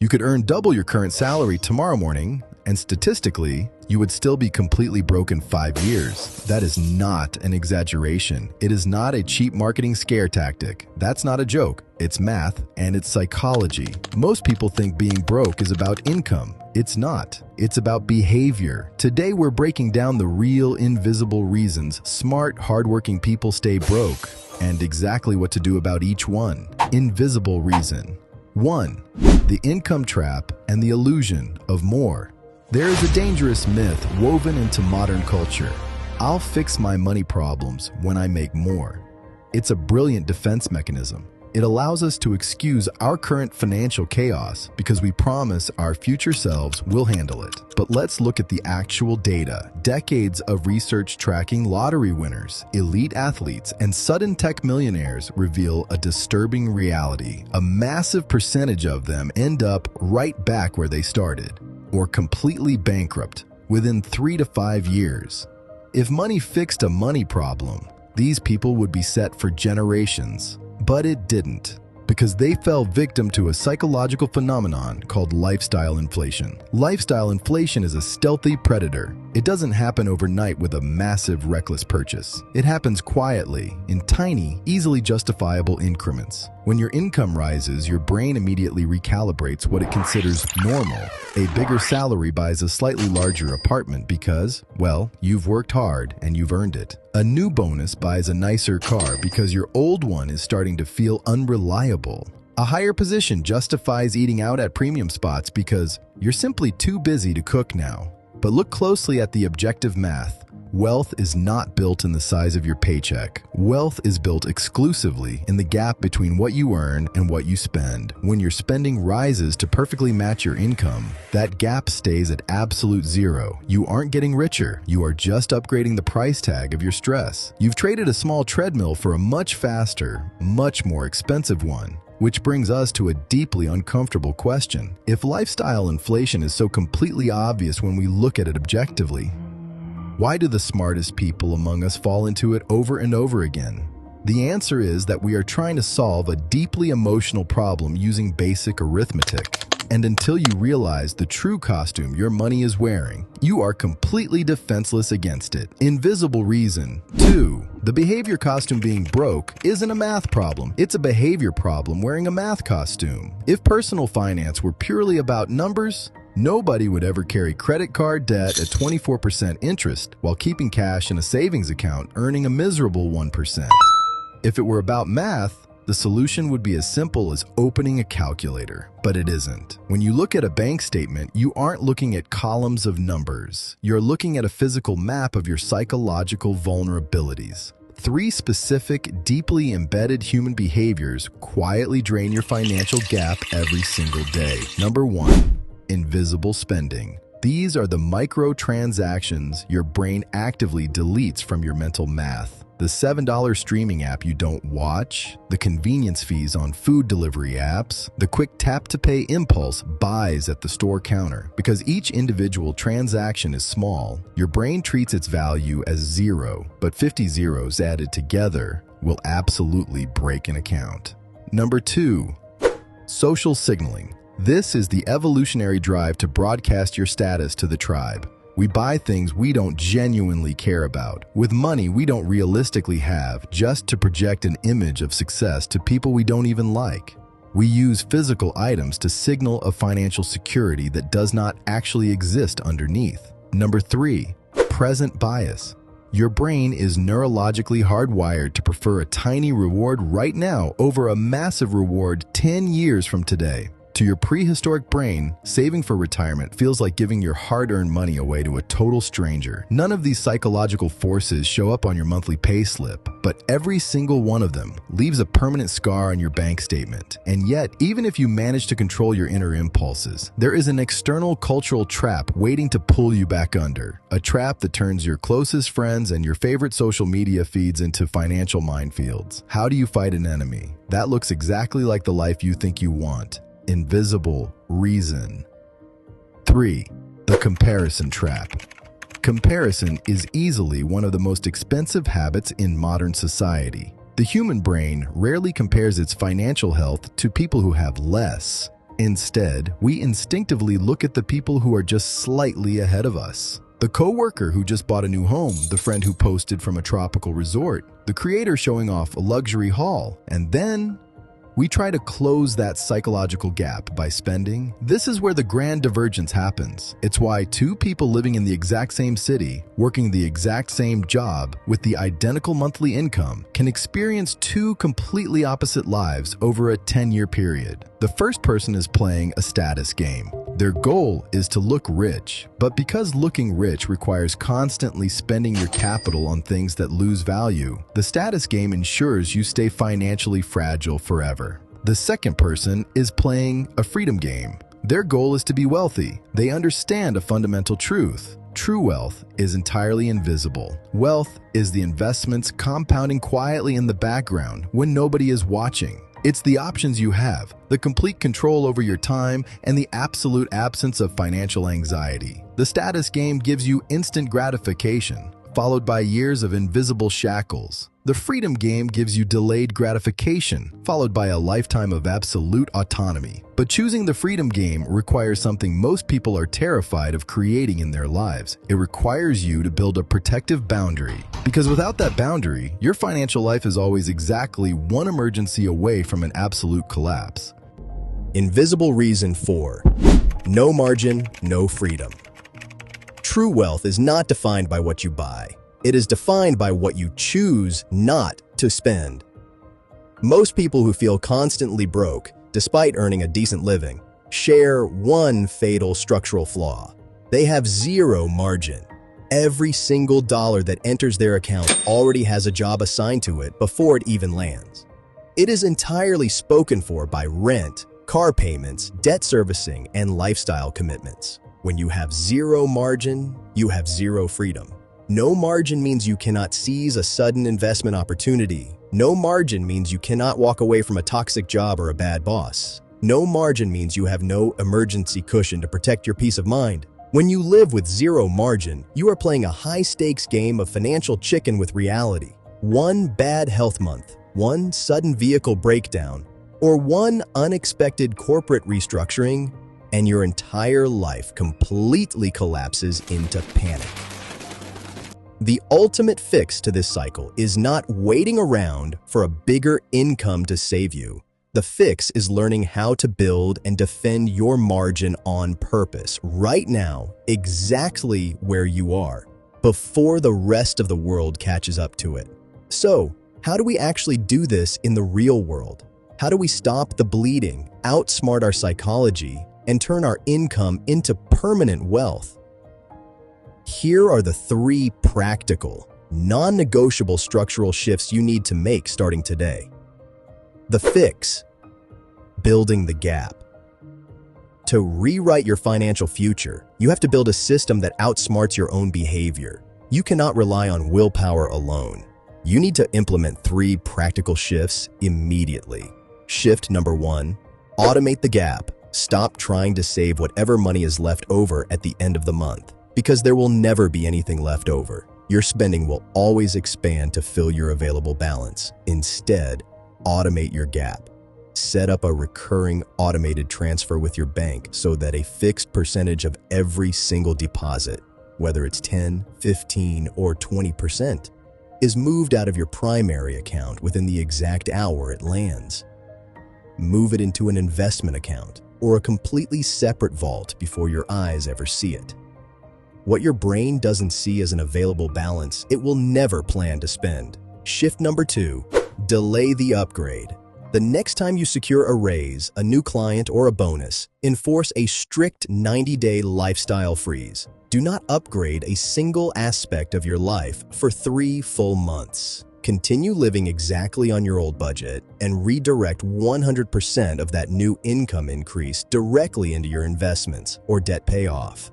You could earn double your current salary tomorrow morning, and statistically, you would still be completely broke in 5 years. That is not an exaggeration. It is not a cheap marketing scare tactic. That's not a joke. It's math and it's psychology. Most people think being broke is about income. It's not. It's about behavior. Today, we're breaking down the real, invisible reasons smart, hardworking people stay broke, and exactly what to do about each one. Invisible reason. 1. The income trap and the illusion of more. There is a dangerous myth woven into modern culture. I'll fix my money problems when I make more. It's a brilliant defense mechanism. It allows us to excuse our current financial chaos because we promise our future selves will handle it. But let's look at the actual data. Decades of research tracking lottery winners, elite athletes, and sudden tech millionaires reveal a disturbing reality. A massive percentage of them end up right back where they started, or completely bankrupt within 3 to 5 years. If money fixed a money problem, these people would be set for generations. But it didn't, because they fell victim to a psychological phenomenon called lifestyle inflation. Lifestyle inflation is a stealthy predator. It doesn't happen overnight with a massive, reckless purchase. It happens quietly, in tiny, easily justifiable increments. When your income rises, your brain immediately recalibrates what it considers normal. A bigger salary buys a slightly larger apartment because, well, you've worked hard and you've earned it. A new bonus buys a nicer car because your old one is starting to feel unreliable. A higher position justifies eating out at premium spots because you're simply too busy to cook now. But look closely at the objective math. Wealth is not built in the size of your paycheck. Wealth is built exclusively in the gap between what you earn and what you spend. When your spending rises to perfectly match your income, that gap stays at absolute zero. You aren't getting richer. You are just upgrading the price tag of your stress. You've traded a small treadmill for a much faster, much more expensive one. Which brings us to a deeply uncomfortable question. If lifestyle inflation is so completely obvious when we look at it objectively, why do the smartest people among us fall into it over and over again? The answer is that we are trying to solve a deeply emotional problem using basic arithmetic. And until you realize the true costume your money is wearing, you are completely defenseless against it. Invisible reason. 2. The behavior costume being broke isn't a math problem. It's a behavior problem wearing a math costume. If personal finance were purely about numbers, nobody would ever carry credit card debt at 24% interest while keeping cash in a savings account earning a miserable 1%. If it were about math, the solution would be as simple as opening a calculator, but it isn't. When you look at a bank statement, you aren't looking at columns of numbers. You're looking at a physical map of your psychological vulnerabilities. 3 specific, deeply embedded human behaviors quietly drain your financial gap every single day. Number 1. Invisible spending. These are the microtransactions your brain actively deletes from your mental math. The $7 streaming app you don't watch, the convenience fees on food delivery apps, the quick tap-to-pay impulse buys at the store counter. Because each individual transaction is small, your brain treats its value as 0, but 50 zeros added together will absolutely break an account. Number 2. Social signaling. This is the evolutionary drive to broadcast your status to the tribe. We buy things we don't genuinely care about, with money we don't realistically have, just to project an image of success to people we don't even like. We use physical items to signal a financial security that does not actually exist underneath. Number 3. Present bias. Your brain is neurologically hardwired to prefer a tiny reward right now over a massive reward 10 years from today. To your prehistoric brain, saving for retirement feels like giving your hard-earned money away to a total stranger. None of these psychological forces show up on your monthly pay slip, but every single one of them leaves a permanent scar on your bank statement. And yet, even if you manage to control your inner impulses, there is an external cultural trap waiting to pull you back under. A trap that turns your closest friends and your favorite social media feeds into financial minefields. How do you fight an enemy that looks exactly like the life you think you want? Invisible reason. 3. The comparison trap. Comparison is easily one of the most expensive habits in modern society. The human brain rarely compares its financial health to people who have less. Instead, we instinctively look at the people who are just slightly ahead of us. The coworker who just bought a new home, the friend who posted from a tropical resort, the creator showing off a luxury haul, and then we try to close that psychological gap by spending. This is where the grand divergence happens. It's why two people living in the exact same city, working the exact same job, with the identical monthly income, can experience two completely opposite lives over a 10-year period. The first person is playing a status game. Their goal is to look rich, but because looking rich requires constantly spending your capital on things that lose value, the status game ensures you stay financially fragile forever. The second person is playing a freedom game. Their goal is to be wealthy. They understand a fundamental truth. True wealth is entirely invisible. Wealth is the investments compounding quietly in the background when nobody is watching. It's the options you have, the complete control over your time, and the absolute absence of financial anxiety. The status game gives you instant gratification, followed by years of invisible shackles. The freedom game gives you delayed gratification, followed by a lifetime of absolute autonomy. But choosing the freedom game requires something most people are terrified of creating in their lives. It requires you to build a protective boundary. Because without that boundary, your financial life is always exactly one emergency away from an absolute collapse. Invisible reason 4. No margin, no freedom. True wealth is not defined by what you buy. It is defined by what you choose not to spend. Most people who feel constantly broke, despite earning a decent living, share one fatal structural flaw. They have zero margin. Every single dollar that enters their account already has a job assigned to it before it even lands. It is entirely spoken for by rent, car payments, debt servicing, and lifestyle commitments. When you have zero margin, you have zero freedom. No margin means you cannot seize a sudden investment opportunity. No margin means you cannot walk away from a toxic job or a bad boss. No margin means you have no emergency cushion to protect your peace of mind. When you live with zero margin, you are playing a high-stakes game of financial chicken with reality. One bad health month, one sudden vehicle breakdown, or one unexpected corporate restructuring, and your entire life completely collapses into panic. The ultimate fix to this cycle is not waiting around for a bigger income to save you. The fix is learning how to build and defend your margin on purpose, right now, exactly where you are, before the rest of the world catches up to it. So, how do we actually do this in the real world? How do we stop the bleeding, outsmart our psychology, and turn our income into permanent wealth? Here are the 3 practical, non-negotiable structural shifts you need to make starting today. The fix: building the gap. To rewrite your financial future, you have to build a system that outsmarts your own behavior. You cannot rely on willpower alone. You need to implement 3 practical shifts immediately. Shift number 1, automate the gap. Stop trying to save whatever money is left over at the end of the month, because there will never be anything left over. Your spending will always expand to fill your available balance. Instead, automate your gap. Set up a recurring automated transfer with your bank so that a fixed percentage of every single deposit, whether it's 10, 15, or 20%, is moved out of your primary account within the exact hour it lands. Move it into an investment account or a completely separate vault before your eyes ever see it. What your brain doesn't see as an available balance, it will never plan to spend. Shift number 2, delay the upgrade. The next time you secure a raise, a new client, or a bonus, enforce a strict 90-day lifestyle freeze. Do not upgrade a single aspect of your life for 3 full months. Continue living exactly on your old budget and redirect 100% of that new income increase directly into your investments or debt payoff.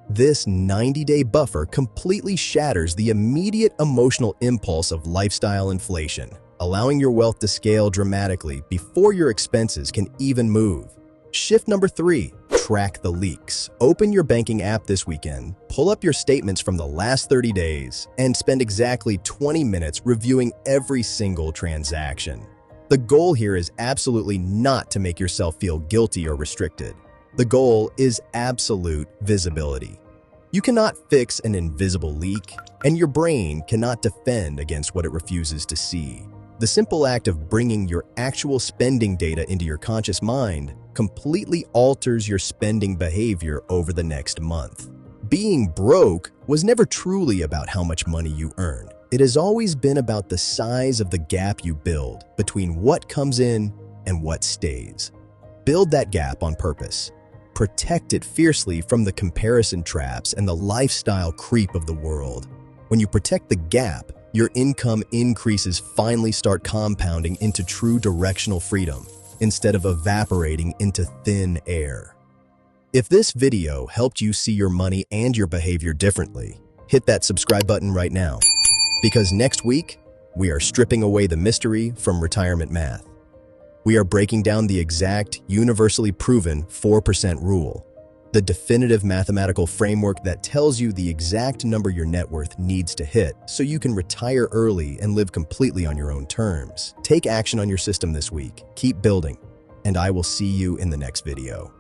This 90-day buffer completely shatters the immediate emotional impulse of lifestyle inflation, allowing your wealth to scale dramatically before your expenses can even move. Shift number 3, track the leaks. Open your banking app this weekend, pull up your statements from the last 30 days, and spend exactly 20 minutes reviewing every single transaction. The goal here is absolutely not to make yourself feel guilty or restricted. The goal is absolute visibility. You cannot fix an invisible leak, and your brain cannot defend against what it refuses to see. The simple act of bringing your actual spending data into your conscious mind completely alters your spending behavior over the next month. Being broke was never truly about how much money you earned. It has always been about the size of the gap you build between what comes in and what stays. Build that gap on purpose. Protect it fiercely from the comparison traps and the lifestyle creep of the world. When you protect the gap, your income increases finally start compounding into true directional freedom instead of evaporating into thin air. If this video helped you see your money and your behavior differently, hit that subscribe button right now. Because next week, we are stripping away the mystery from retirement math. We are breaking down the exact, universally proven 4% rule, the definitive mathematical framework that tells you the exact number your net worth needs to hit so you can retire early and live completely on your own terms. Take action on your system this week, keep building, and I will see you in the next video.